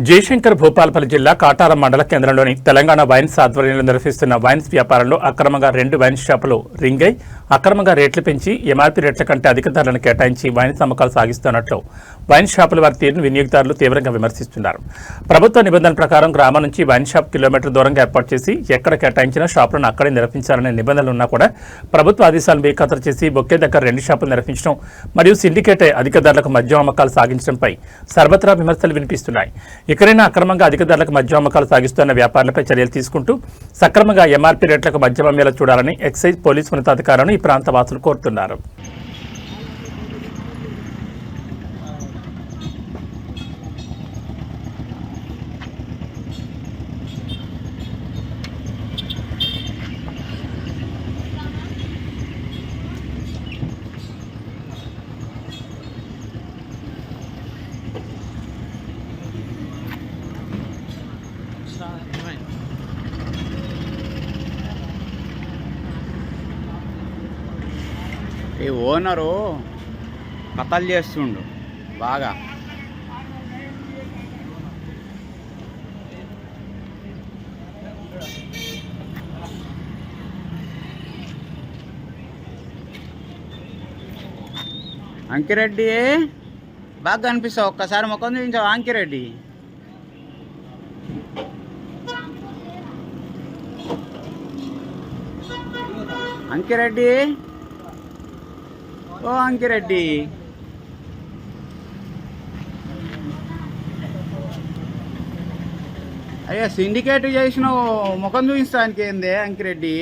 జయశంకర్ భూపాలపల్లి జిల్లా కాటారం మండల కేంద్రంలోని తెలంగాణ వైన్స్ ఆధ్వర్యంలో నిర్వహిస్తున్న వైన్స్ వ్యాపారంలో అక్రమంగా 2 వైన్ షాపులు రింగై అక్రమంగా రేట్లు పెంచి ఎంఆర్పీ రేట్ల కంటే అధిక ధరలను కేటాయించి వైన్స్ అమ్మకాలు సాగిస్తున్నట్లు వైన్ షాపుల వారి తీరును వినియోగదారులు తీవ్రంగా విమర్శిస్తున్నారు. ప్రభుత్వ నిబంధనల ప్రకారం గ్రామం నుంచి వైన్ షాప్ కిలోమీటర్ దూరంగా ఏర్పాటు చేసి ఎక్కడ కేటాయించిన షాపులను అక్కడే నిర్వహించాలనే నిబంధనలు ఉన్నా కూడా ప్రభుత్వ ఆదేశాలను బేఖాతరు చేసి ఒకే దగ్గర 2 షాపులు నిర్వహించడం మరియు సిండికేట్ అధిక ధరలకు మద్యం అమ్మకాలు సాగించడంపై సర్వత్రా విమర్శలు వినిపిస్తున్నాయి. ఇకరైనా అక్రమంగా అధిక ధరలకు మద్యం అమ్మకాలు సాగిస్తున్న వ్యాపారులపై చర్యలు తీసుకుంటూ సక్రమంగా ఎంఆర్పీ రేట్లకు మద్యం అమ్మేలా చూడాలని ఎక్సైజ్ పోలీసు ఉన్నతాధికారులను ఈ ప్రాంత వాసులు కోరుతున్నారు. ఈ ఓనరు కథలు చేస్తుండు బాగా. అంకిరెడ్డి బాగా కనిపిస్తావు, ఒక్కసారి ముఖం చూపించావు అంకిరెడ్డి. అంకిరెడ్డి ఓ అంకిరెడ్డి, అయ్యా సిండికేట్ చేసిన ముఖం చూపిస్తానికి ఏంది అంకిరెడ్డి?